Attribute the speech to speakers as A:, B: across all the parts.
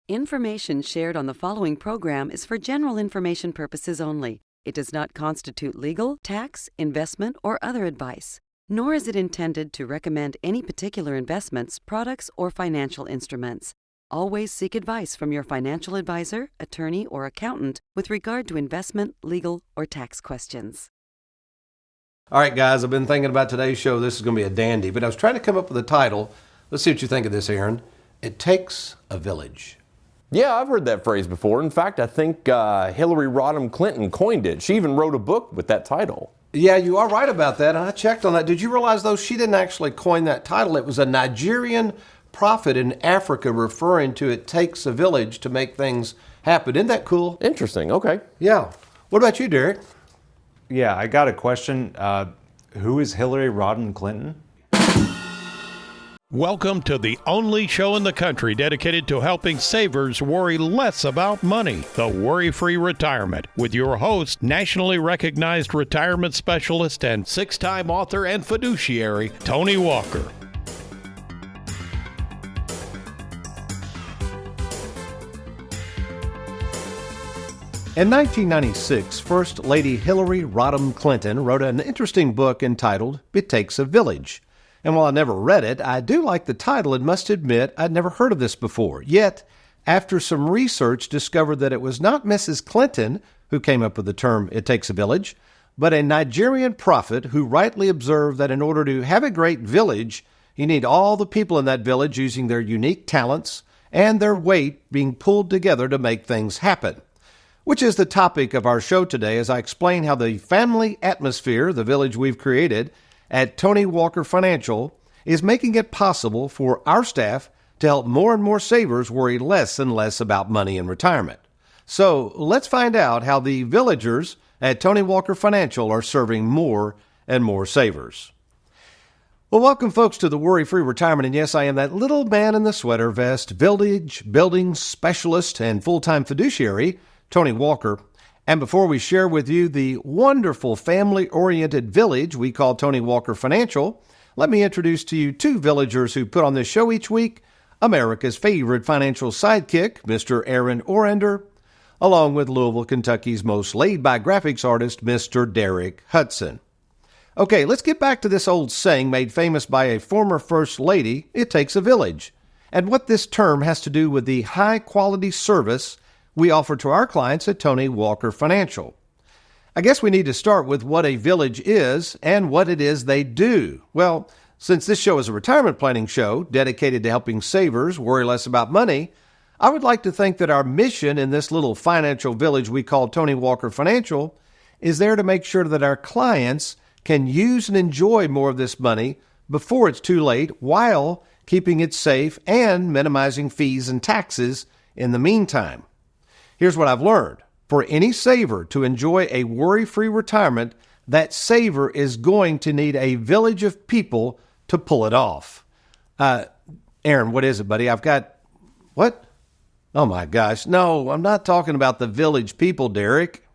A: Information shared on the following program is for general information purposes only. It does not constitute legal, tax, investment, or other advice, nor is it intended to recommend any particular investments, products, or financial instruments. Always seek advice from your financial advisor, attorney, or accountant with regard to investment, legal, or tax questions.
B: All right, guys, I've been thinking about today's show. This is going to be a dandy, but I was trying to come up with a title. Let's see what you think of this, Aaron. It takes a village.
C: Yeah, I've heard that phrase before. In fact, I think Hillary Rodham Clinton coined it. She even wrote a book with that title.
B: Yeah, you are right about that. I checked on that. Did you realize, though, she didn't actually coin that title? It was a Nigerian prophet in Africa referring to it takes a village to make things happen. Isn't that cool?
C: Interesting. Okay.
B: Yeah. What about you, Derek?
D: Yeah, I got a question. Who is Hillary Rodham Clinton?
E: Welcome to the only show in the country dedicated to helping savers worry less about money, the WorryFree Retirement, with your host, nationally recognized retirement specialist and six-time author and fiduciary, Tony Walker.
B: In 1996, First Lady Hillary Rodham Clinton wrote an interesting book entitled It Takes a Village. And while I never read it, I do like the title and must admit I'd never heard of this before. Yet, after some research, discovered that it was not Mrs. Clinton who came up with the term It Takes a Village, but a Nigerian prophet who rightly observed that in order to have a great village, you need all the people in that village using their unique talents and their weight being pulled together to make things happen. Which is the topic of our show today as I explain how the family atmosphere, the village we've created at Tony Walker Financial, is making it possible for our staff to help more and more savers worry less and less about money in retirement. So let's find out how the villagers at Tony Walker Financial are serving more and more savers. Well, welcome, folks, to the WorryFree Retirement. And yes, I am that little man in the sweater vest, village building specialist and full-time fiduciary, Tony Walker. And before we share with you the wonderful family-oriented village we call Tony Walker Financial, let me introduce to you two villagers who put on this show each week, America's favorite financial sidekick, Mr. Aaron Orender, along with Louisville, Kentucky's most laid-back graphics artist, Mr. Derek Hudson. Okay, let's get back to this old saying made famous by a former First Lady, it takes a village, and what this term has to do with the high-quality service we offer to our clients at Tony Walker Financial. I guess we need to start with what a village is and what it is they do. Well, since this show is a retirement planning show dedicated to helping savers worry less about money, I would like to think that our mission in this little financial village we call Tony Walker Financial is there to make sure that our clients can use and enjoy more of this money before it's too late, while keeping it safe and minimizing fees and taxes in the meantime. Here's what I've learned. For any saver to enjoy a worry-free retirement, that saver is going to need a village of people to pull it off. Aaron, what is it, buddy? What? Oh my gosh. No, I'm not talking about the village people, Derek.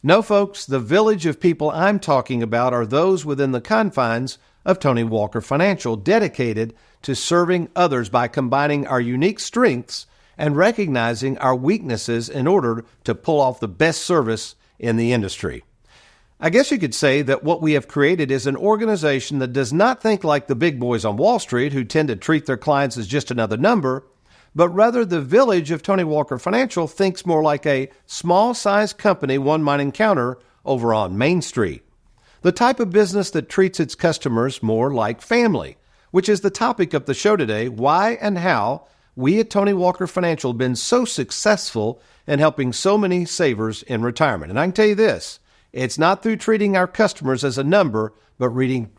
B: No, folks, the village of people I'm talking about are those within the confines of Tony Walker Financial, dedicated to serving others by combining our unique strengths and recognizing our weaknesses in order to pull off the best service in the industry. I guess you could say that what we have created is an organization that does not think like the big boys on Wall Street who tend to treat their clients as just another number, but rather the village of Tony Walker Financial thinks more like a small-sized company one might encounter over on Main Street. The type of business that treats its customers more like family, which is the topic of the show today, why and how we at Tony Walker Financial have been so successful in helping so many savers in retirement. And I can tell you this, it's not through treating our customers as a number, but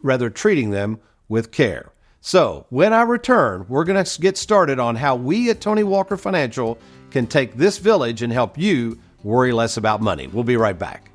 B: rather treating them with care. So when I return, we're going to get started on how we at Tony Walker Financial can take this village and help you worry less about money. We'll be right back.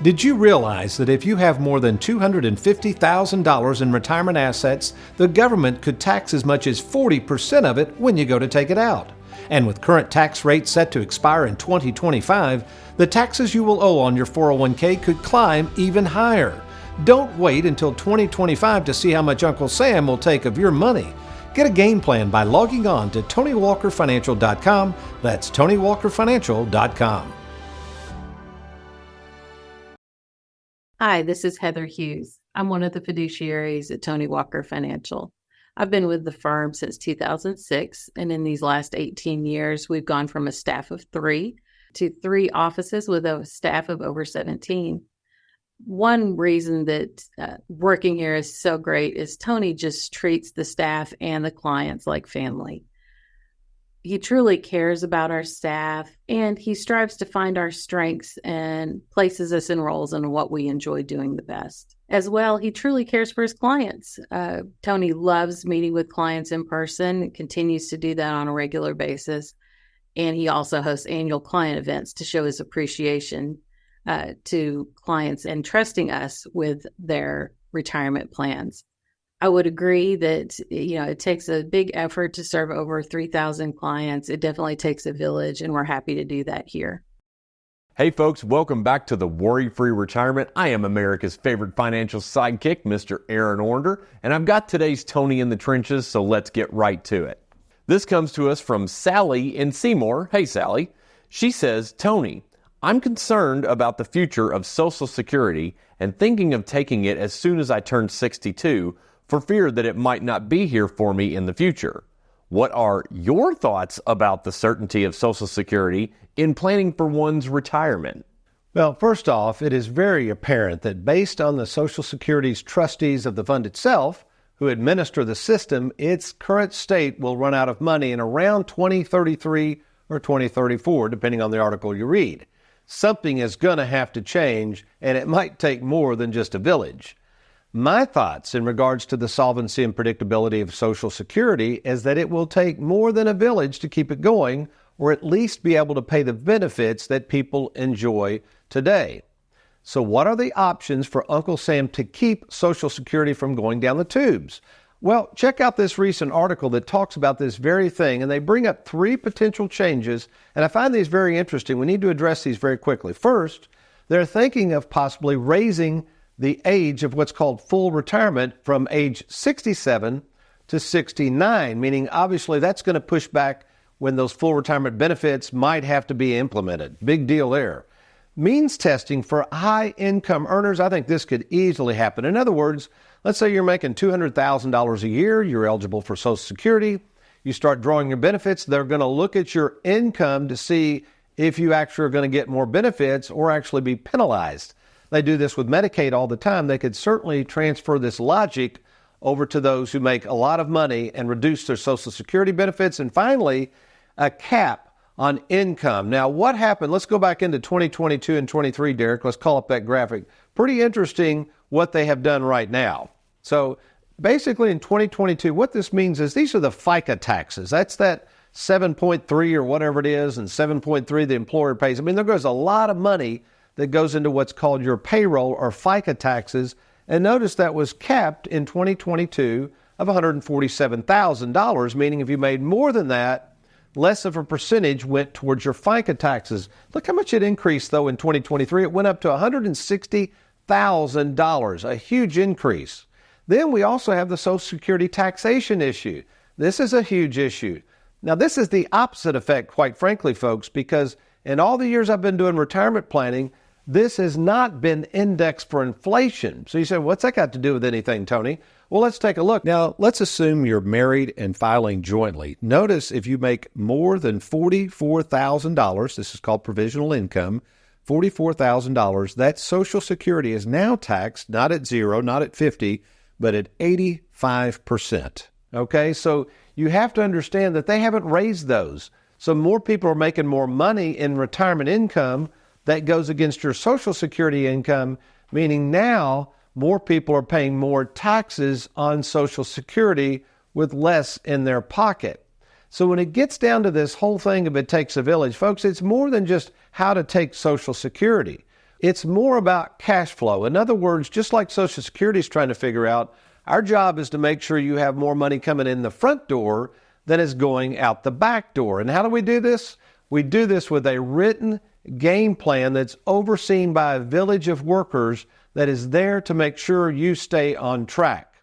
B: Did you realize that if you have more than $250,000 in retirement assets, the government could tax as much as 40% of it when you go to take it out? And with current tax rates set to expire in 2025, the taxes you will owe on your 401k could climb even higher. Don't wait until 2025 to see how much Uncle Sam will take of your money. Get a game plan by logging on to TonyWalkerFinancial.com. That's TonyWalkerFinancial.com.
F: Hi, this is Heather Hughes. I'm one of the fiduciaries at Tony Walker Financial. I've been with the firm since 2006, and in these last 18 years, we've gone from a staff of 3 to 3 offices with a staff of over 17. One reason that working here is so great is Tony just treats the staff and the clients like family. He truly cares about our staff, and he strives to find our strengths and places us in roles in what we enjoy doing the best. As well, he truly cares for his clients. Tony loves meeting with clients in person and continues to do that on a regular basis. And he also hosts annual client events to show his appreciation to clients and trusting us with their retirement plans. I would agree that, it takes a big effort to serve over 3,000 clients. It definitely takes a village, and we're happy to do that here.
C: Hey folks, welcome back to the Worry-Free Retirement. I am America's favorite financial sidekick, Mr. Aaron Ornder, and I've got today's Tony in the trenches, so let's get right to it. This comes to us from Sally in Seymour. Hey Sally. She says, Tony, I'm concerned about the future of Social Security and thinking of taking it as soon as I turn 62 for fear that it might not be here for me in the future. What are your thoughts about the certainty of Social Security in planning for one's retirement?
B: Well, first off, it is very apparent that based on the Social Security's trustees of the fund itself, who administer the system, its current state will run out of money in around 2033 or 2034, depending on the article you read. Something is going to have to change, and it might take more than just a village. My thoughts in regards to the solvency and predictability of Social Security is that it will take more than a village to keep it going, or at least be able to pay the benefits that people enjoy today. So what are the options for Uncle Sam to keep Social Security from going down the tubes? Well, check out this recent article that talks about this very thing, and they bring up 3 potential changes, and I find these very interesting. We need to address these very quickly. First, they're thinking of possibly raising the age of what's called full retirement from age 67 to 69, meaning obviously that's going to push back when those full retirement benefits might have to be implemented. Big deal there. Means testing for high-income earners, I think this could easily happen. In other words, let's say you're making $200,000 a year, you're eligible for Social Security, you start drawing your benefits, they're going to look at your income to see if you actually are going to get more benefits or actually be penalized. They do this with Medicaid all the time. They could certainly transfer this logic over to those who make a lot of money and reduce their Social Security benefits. And finally, a cap on income. Now, what happened? Let's go back into 2022 and 23, Derek. Let's call up that graphic. Pretty interesting what they have done right now. So basically in 2022, what this means is these are the FICA taxes. That's that 7.3 or whatever it is, and 7.3 the employer pays. I mean, there goes a lot of money that goes into what's called your payroll or FICA taxes. And notice that was capped in 2022 of $147,000, meaning if you made more than that, less of a percentage went towards your FICA taxes. Look how much it increased, though, in 2023. It went up to $160,000, a huge increase. Then we also have the Social Security taxation issue. This is a huge issue. Now, this is the opposite effect, quite frankly, folks, because in all the years I've been doing retirement planning, this has not been indexed for inflation. So you say, what's that got to do with anything, Tony? Well, let's take a look. Now, let's assume you're married and filing jointly. Notice if you make more than $44,000, this is called provisional income, $44,000, that Social Security is now taxed, not at 0, not at 50, but at 85%. Okay, so you have to understand that they haven't raised those. So more people are making more money in retirement income that goes against your Social Security income, meaning now more people are paying more taxes on Social Security with less in their pocket. So when it gets down to this whole thing of it takes a village, folks, it's more than just how to take Social Security. It's more about cash flow. In other words, just like Social Security is trying to figure out, our job is to make sure you have more money coming in the front door than is going out the back door. And how do we do this? We do this with a written game plan that's overseen by a village of workers that is there to make sure you stay on track.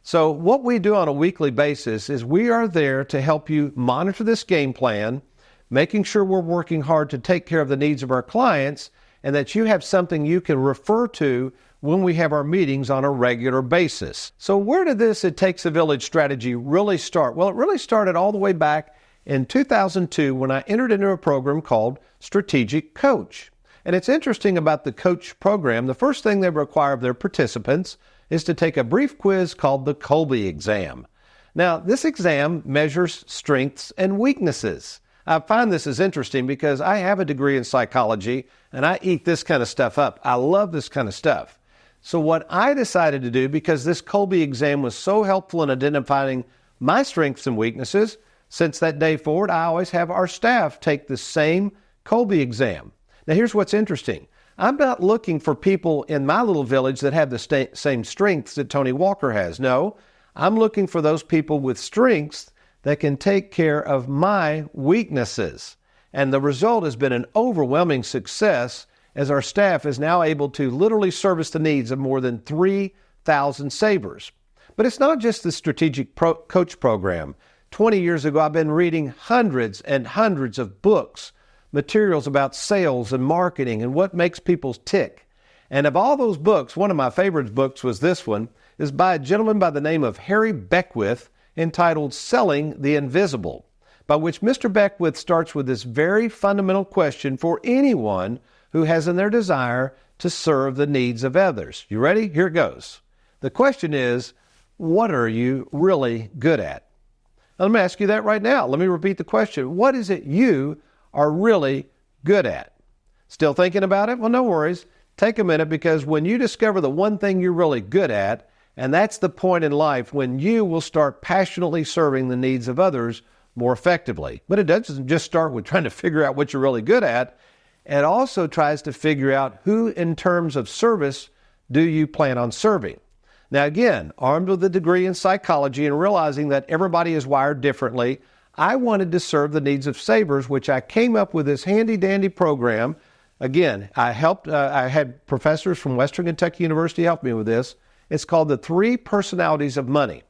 B: So what we do on a weekly basis is we are there to help you monitor this game plan, making sure we're working hard to take care of the needs of our clients and that you have something you can refer to when we have our meetings on a regular basis. So where did this It Takes a Village strategy really start? Well, it really started all the way back in 2002 when I entered into a program called Strategic Coach. And it's interesting about the Coach program, the first thing they require of their participants is to take a brief quiz called the Colby exam. Now, this exam measures strengths and weaknesses. I find this is interesting because I have a degree in psychology and I eat this kind of stuff up. I love this kind of stuff. So what I decided to do, because this Colby exam was so helpful in identifying my strengths and weaknesses, since that day forward, I always have our staff take the same Colby exam. Now, here's what's interesting. I'm not looking for people in my little village that have the same strengths that Tony Walker has. No, I'm looking for those people with strengths that can take care of my weaknesses. And the result has been an overwhelming success as our staff is now able to literally service the needs of more than 3,000 savers. But it's not just the Strategic Coach program. 20 years ago, I've been reading hundreds and hundreds of books, materials about sales and marketing and what makes people tick. And of all those books, one of my favorite books was this one, is by a gentleman by the name of Harry Beckwith, entitled Selling the Invisible, by which Mr. Beckwith starts with this very fundamental question for anyone who has in their desire to serve the needs of others. You ready? Here it goes. The question is, what are you really good at? Now, let me ask you that right now. Let me repeat the question. What is it you are really good at? Still thinking about it? Well, no worries. Take a minute, because when you discover the one thing you're really good at, and that's the point in life when you will start passionately serving the needs of others more effectively. But it doesn't just start with trying to figure out what you're really good at. It also tries to figure out who in terms of service do you plan on serving. Now again, armed with a degree in psychology and realizing that everybody is wired differently, I wanted to serve the needs of savers, which I came up with this handy-dandy program. Again, I had professors from Western Kentucky University help me with this. It's called the 3 Personalities of Money.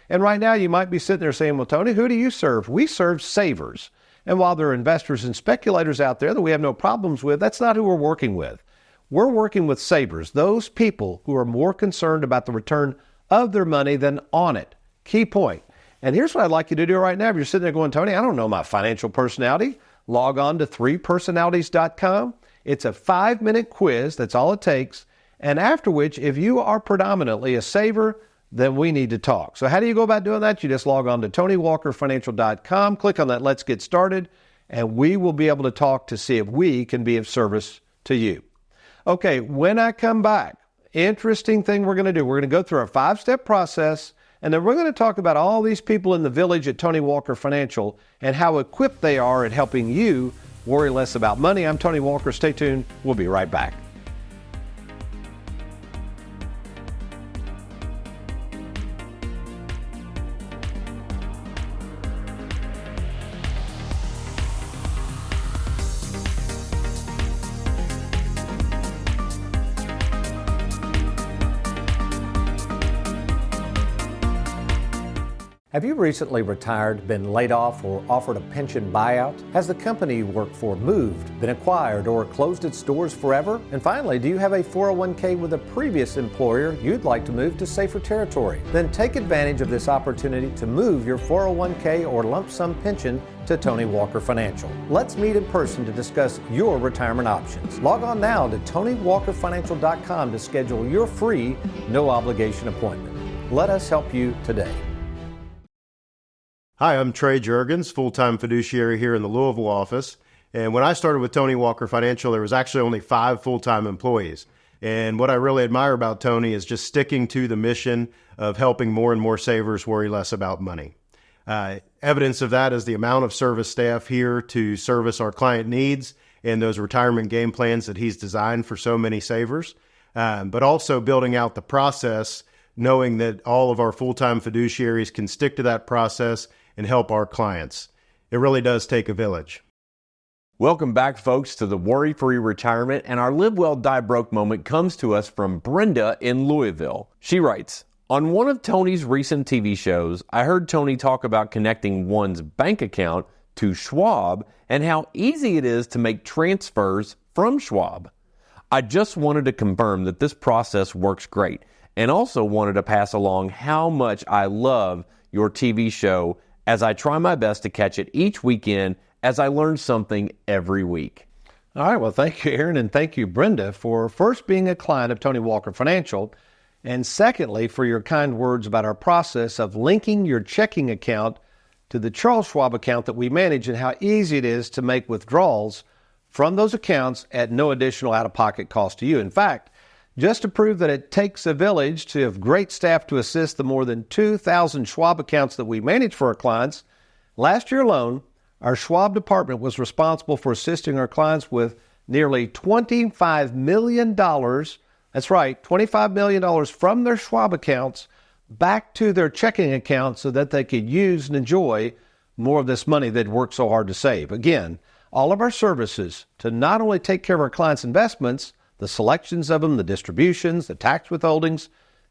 B: And right now you might be sitting there saying, well, Tony, who do you serve? We serve savers. And while there are investors and speculators out there that we have no problems with, that's not who we're working with. We're working with savers, those people who are more concerned about the return of their money than on it. Key point. And here's what I'd like you to do right now. If you're sitting there going, Tony, I don't know my financial personality, log on to 3personalities.com. It's a 5-minute quiz. That's all it takes. And after which, if you are predominantly a saver, then we need to talk. So how do you go about doing that? You just log on to TonyWalkerFinancial.com, click on that Let's Get Started, and we will be able to talk to see if we can be of service to you. Okay, when I come back, interesting thing we're going to do. We're going to go through our 5-step process, and then we're going to talk about all these people in the village at Tony Walker Financial and how equipped they are at helping you worry less about money. I'm Tony Walker. Stay tuned. We'll be right back. Have you recently retired, been laid off, or offered a pension buyout? Has the company you work for moved, been acquired, or closed its doors forever? And finally, do you have a 401k with a previous employer you'd like to move to safer territory? Then take advantage of this opportunity to move your 401k or lump sum pension to Tony Walker Financial. Let's meet in person to discuss your retirement options. Log on now to TonyWalkerFinancial.com to schedule your free, no obligation appointment. Let us help you today.
G: Hi, I'm Trey Juergens, full-time fiduciary here in the Louisville office. And when I started with Tony Walker Financial, there was actually only 5 full-time employees. And what I really admire about Tony is just sticking to the mission of helping more and more savers worry less about money. Evidence of that is the amount of service staff here to service our client needs and those retirement game plans that he's designed for so many savers, but also building out the process, knowing that all of our full-time fiduciaries can stick to that process and help our clients. It really does take a village.
C: Welcome back, folks, to the Worry-Free Retirement, and our Live Well, Die Broke moment comes to us from Brenda in Louisville. She writes, on one of Tony's recent TV shows, I heard Tony talk about connecting one's bank account to Schwab and how easy it is to make transfers from Schwab. I just wanted to confirm that this process works great, and also wanted to pass along how much I love your TV show as I try my best to catch it each weekend as I learn something every week.
B: All right, well, thank you, Aaron, and thank you, Brenda, for first being a client of Tony Walker Financial, and secondly, for your kind words about our process of linking your checking account to the Charles Schwab account that we manage and how easy it is to make withdrawals from those accounts at no additional out-of-pocket cost to you. In fact, just to prove that it takes a village to have great staff to assist the more than 2,000 Schwab accounts that we manage for our clients, last year alone, our Schwab department was responsible for assisting our clients with nearly $25 million. That's right, $25 million from their Schwab accounts back to their checking accounts so that they could use and enjoy more of this money they'd worked so hard to save. Again, all of our services to not only take care of our clients' investments, the selections of them, the distributions, the tax withholdings,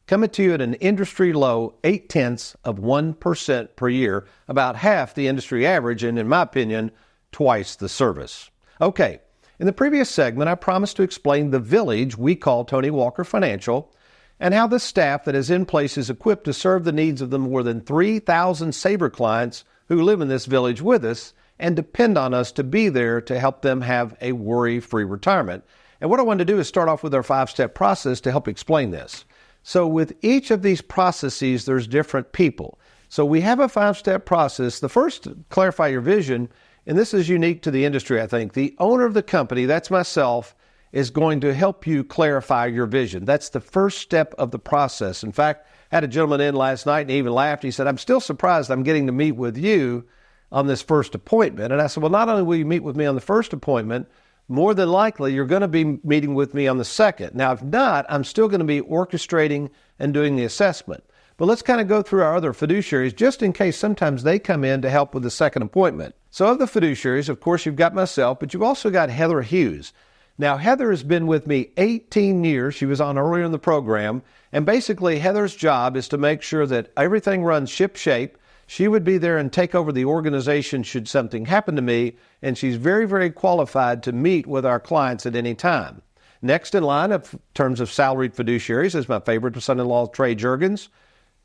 B: coming to you at an industry low 0.8% per year, about half the industry average, and in my opinion, twice the service. Okay, in the previous segment, I promised to explain the village we call Tony Walker Financial and how the staff that is in place is equipped to serve the needs of the more than 3,000 Sabre clients who live in this village with us and depend on us to be there to help them have a worry-free retirement. And what I wanted to do is start off with our 5-step process to help explain this. So with each of these processes, there's different people. So we have a 5-step process. The first, clarify your vision, and this is unique to the industry, I think. The owner of the company, that's myself, is going to help you clarify your vision. That's the first step of the process. In fact, I had a gentleman in last night and he even laughed. He said, I'm still surprised I'm getting to meet with you on this first appointment. And I said, well, not only will you meet with me on the first appointment, more than likely, you're going to be meeting with me on the second. Now, if not, I'm still going to be orchestrating and doing the assessment. But let's kind of go through our other fiduciaries just in case sometimes they come in to help with the second appointment. So of the fiduciaries, of course, you've got myself, but you've also got Heather Hughes. Now, Heather has been with me 18 years. She was on earlier in the program. And basically, Heather's job is to make sure that everything runs ship-shape. She would be there and take over the organization should something happen to me, and she's very, very qualified to meet with our clients at any time. Next in line, in terms of salaried fiduciaries, is my favorite son-in-law, Trey Juergens.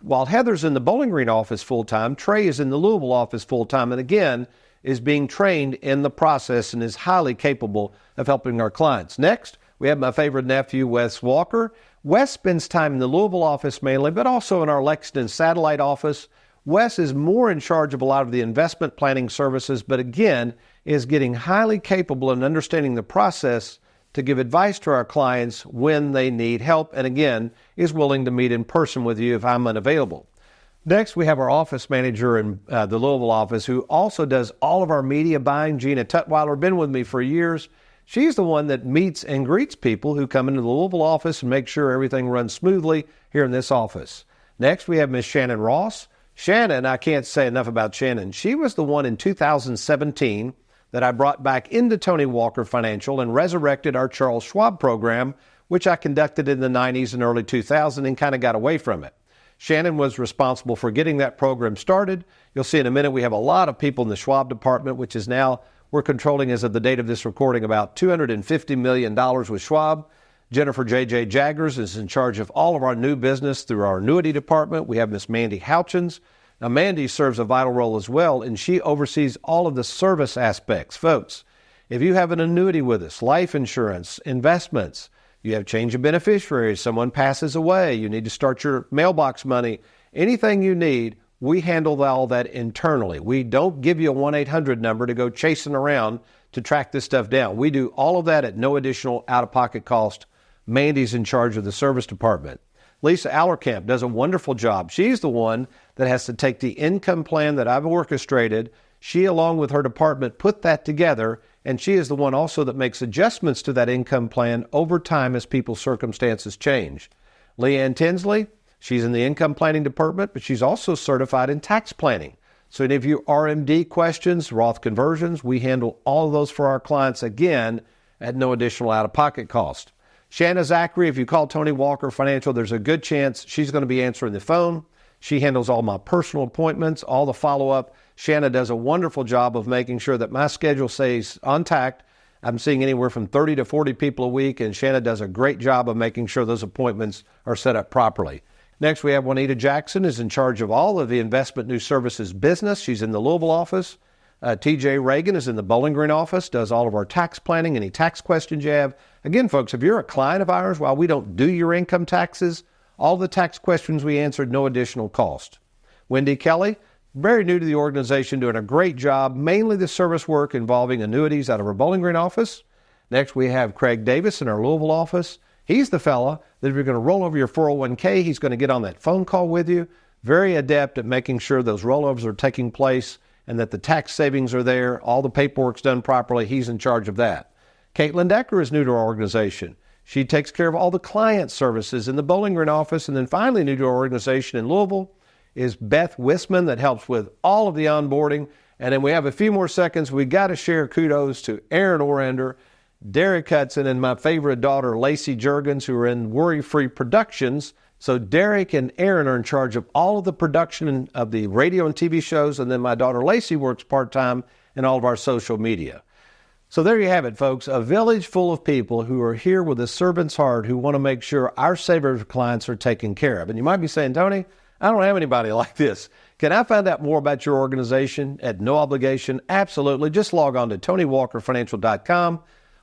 B: While Heather's in the Bowling Green office full-time, Trey is in the Louisville office full-time, and again, is being trained in the process and is highly capable of helping our clients. Next, we have my favorite nephew, Wes Walker. Wes spends time in the Louisville office mainly, but also in our Lexington satellite office. Wes is more in charge of a lot of the investment planning services, but again, is getting highly capable in understanding the process to give advice to our clients when they need help, and again, is willing to meet in person with you if I'm unavailable. Next, we have our office manager in the Louisville office who also does all of our media buying. Gina Tutwiler, been with me for years. She's the one that meets and greets people who come into the Louisville office and makes sure everything runs smoothly here in this office. Next, we have Miss Shannon Ross. Shannon, I can't say enough about Shannon. She was the one in 2017 that I brought back into Tony Walker Financial and resurrected our Charles Schwab program, which I conducted in the 90s and early 2000s and kind of got away from it. Shannon was responsible for getting that program started. You'll see in a minute we have a lot of people in the Schwab department, which is now, we're controlling as of the date of this recording, about $250 million with Schwab. Jennifer J.J. Jaggers is in charge of all of our new business through our annuity department. We have Miss Mandy Houchins. Now, Mandy serves a vital role as well, and she oversees all of the service aspects. Folks, if you have an annuity with us, life insurance, investments, you have change of beneficiaries, someone passes away, you need to start your mailbox money, anything you need, we handle all that internally. We don't give you a 1-800 number to go chasing around to track this stuff down. We do all of that at no additional out-of-pocket cost. Mandy's in charge of the service department. Lisa Allerkamp does a wonderful job. She's the one that has to take the income plan that I've orchestrated. She, along with her department, put that together and she is the one also that makes adjustments to that income plan over time as people's circumstances change. Leanne Tinsley, she's in the income planning department, but she's also certified in tax planning. So any of you RMD questions, Roth conversions, we handle all of those for our clients, again, at no additional out-of-pocket cost. Shanna Zachary, if you call Tony Walker Financial, there's a good chance she's going to be answering the phone. She handles all my personal appointments, all the follow-up. Shanna does a wonderful job of making sure that my schedule stays intact. I'm seeing anywhere from 30 to 40 people a week, and Shanna does a great job of making sure those appointments are set up properly. Next, we have Juanita Jackson, who's in charge of all of the investment new services business. She's in the Louisville office. TJ Reagan is in the Bowling Green office, does all of our tax planning, any tax questions you have. Again, folks, if you're a client of ours, while we don't do your income taxes, all the tax questions we answered, no additional cost. Wendy Kelly, very new to the organization, doing a great job, mainly the service work involving annuities out of our Bowling Green office. Next, we have Craig Davis in our Louisville office. He's the fella that if you're going to roll over your 401k, he's going to get on that phone call with you. Very adept at making sure those rollovers are taking place and that the tax savings are there, all the paperwork's done properly. He's in charge of that. Caitlin Decker is new to our organization. She takes care of all the client services in the Bowling Green office. And then finally new to our organization in Louisville is Beth Wisman that helps with all of the onboarding. And then we have a few more seconds. We got to share kudos to Aaron Orander, Derek Hudson, and my favorite daughter, Lacey Juergens, who are in WorryFree Productions. So Derek and Aaron are in charge of all of the production of the radio and TV shows, and then my daughter Lacey works part-time in all of our social media. So there you have it, folks, a village full of people who are here with a servant's heart who want to make sure our Savers clients are taken care of. And you might be saying, Tony, I don't have anybody like this. Can I find out more about your organization at no obligation? Absolutely. Just log on to TonyWalkerFinancial.com,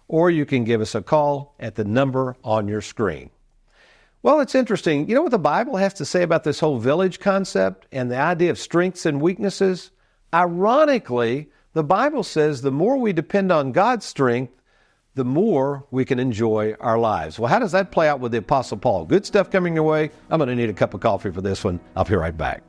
B: or you can give us a call at the number on your screen. Well, it's interesting. You know what the Bible has to say about this whole village concept and the idea of strengths and weaknesses? Ironically, the Bible says the more we depend on God's strength, the more we can enjoy our lives. Well, how does that play out with the Apostle Paul? Good stuff coming your way. I'm going to need a cup of coffee for this one. I'll be right back.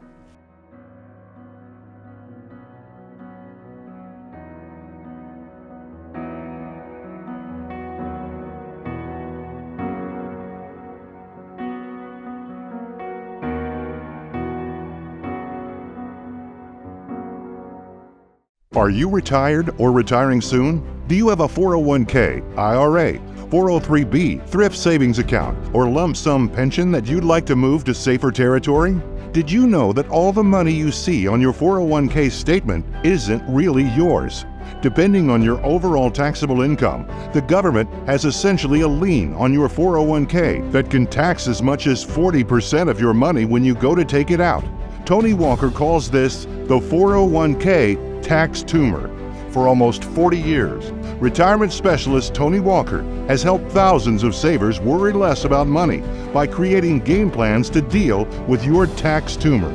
H: Are you retired or retiring soon? Do you have a 401k, IRA, 403b, thrift savings account, or lump sum pension that you'd like to move to safer territory? Did you know that all the money you see on your 401k statement isn't really yours? Depending on your overall taxable income, the government has essentially a lien on your 401k that can tax as much as 40% of your money when you go to take it out. Tony Walker calls this the 401k tax tumor. For almost 40 years, retirement specialist Tony Walker has helped thousands of savers worry less about money by creating game plans to deal with your tax tumor.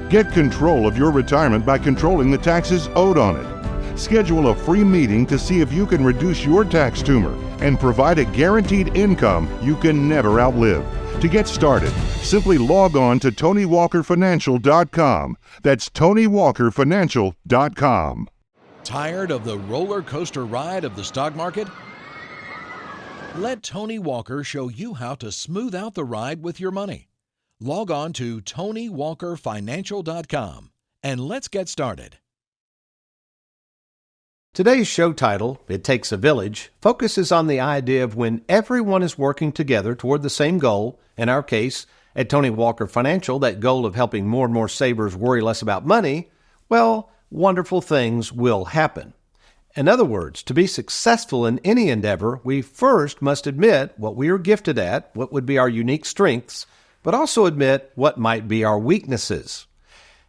H: Get control of your retirement by controlling the taxes owed on it. Schedule a free meeting to see if you can reduce your tax tumor and provide a guaranteed income you can never outlive. To get started, simply log on to TonyWalkerFinancial.com. That's TonyWalkerFinancial.com.
I: Tired of the roller coaster ride of the stock market? Let Tony Walker show you how to smooth out the ride with your money. Log on to TonyWalkerFinancial.com and let's get started.
B: Today's show title, It Takes a Village, focuses on the idea of when everyone is working together toward the same goal. In our case, at Tony Walker Financial, that goal of helping more and more savers worry less about money, well, wonderful things will happen. In other words, to be successful in any endeavor, we first must admit what we are gifted at, what would be our unique strengths, but also admit what might be our weaknesses.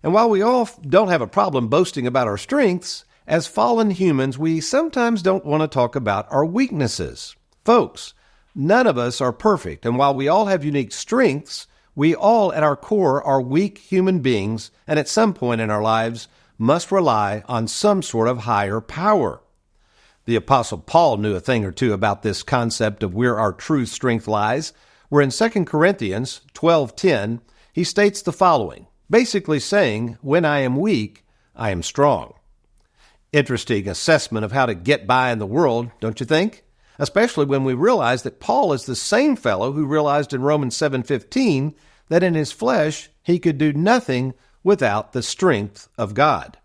B: And while we all don't have a problem boasting about our strengths, as fallen humans, we sometimes don't want to talk about our weaknesses. Folks, none of us are perfect, and while we all have unique strengths, we all at our core are weak human beings, and at some point in our lives must rely on some sort of higher power. The Apostle Paul knew a thing or two about this concept of where our true strength lies, where in 2 Corinthians 12:10, he states the following, basically saying, when I am weak, I am strong. Interesting assessment of how to get by in the world, don't you think? Especially when we realize that Paul is the same fellow who realized in Romans 7:15 that in his flesh he could do nothing without the strength of God.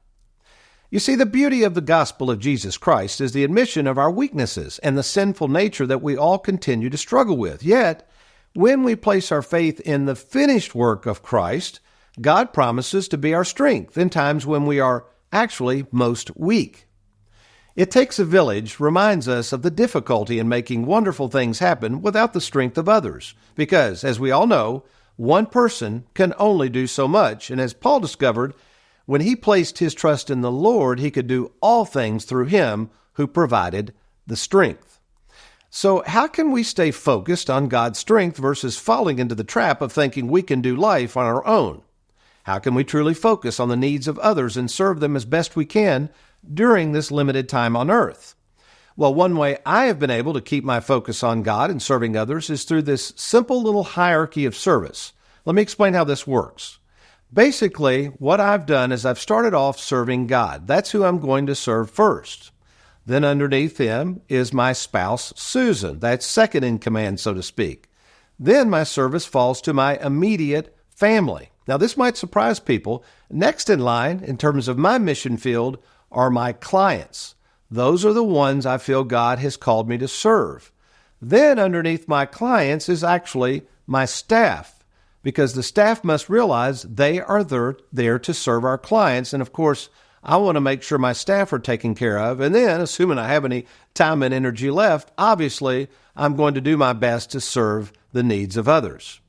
B: You see, the beauty of the gospel of Jesus Christ is the admission of our weaknesses and the sinful nature that we all continue to struggle with. Yet, when we place our faith in the finished work of Christ, God promises to be our strength in times when we are actually most weak. It takes a village reminds us of the difficulty in making wonderful things happen without the strength of others, because, as we all know, one person can only do so much, and as Paul discovered, when he placed his trust in the Lord, he could do all things through him who provided the strength. So how can we stay focused on God's strength versus falling into the trap of thinking we can do life on our own? How can we truly focus on the needs of others and serve them as best we can during this limited time on earth? Well, one way I have been able to keep my focus on God and serving others is through this simple little hierarchy of service. Let me explain how this works. Basically, what I've done is I've started off serving God. That's who I'm going to serve first. Then underneath him is my spouse, Susan. That's second in command, so to speak. Then my service falls to my immediate family. Now, this might surprise people. Next in line, in terms of my mission field, are my clients. Those are the ones I feel God has called me to serve. Then underneath my clients is actually my staff, because the staff must realize they are there to serve our clients. And of course, I want to make sure my staff are taken care of. And then, assuming I have any time and energy left, obviously, I'm going to do my best to serve the needs of others.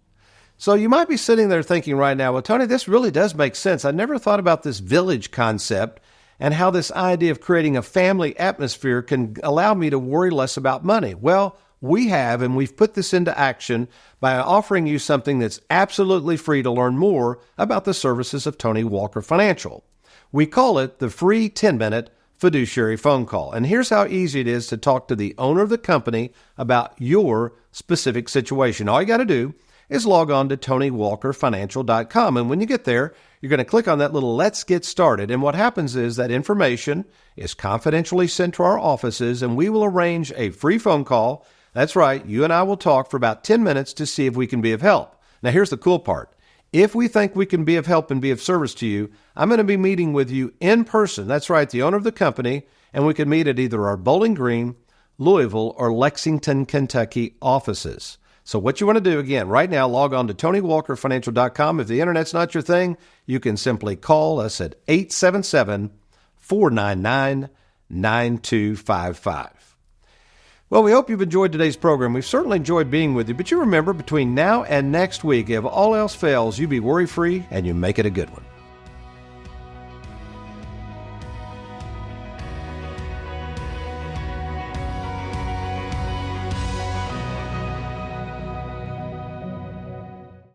B: So you might be sitting there thinking right now, well, Tony, this really does make sense. I never thought about this village concept and how this idea of creating a family atmosphere can allow me to worry less about money. Well, we have, and we've put this into action by offering you something that's absolutely free to learn more about the services of Tony Walker Financial. We call it the free 10-minute fiduciary phone call. And here's how easy it is to talk to the owner of the company about your specific situation. All you got to do is log on to TonyWalkerFinancial.com. And when you get there, you're going to click on that little Let's Get Started. And what happens is that information is confidentially sent to our offices, and we will arrange a free phone call. That's right, you and I will talk for about 10 minutes to see if we can be of help. Now, here's the cool part. If we think we can be of help and be of service to you, I'm going to be meeting with you in person. That's right, the owner of the company, and we can meet at either our Bowling Green, Louisville, or Lexington, Kentucky offices. So what you want to do, again, right now, log on to TonyWalkerFinancial.com. If the internet's not your thing, you can simply call us at 877-499-9255. Well, we hope you've enjoyed today's program. We've certainly enjoyed being with you, but you remember, between now and next week, if all else fails, you be worry-free and you make it a good one.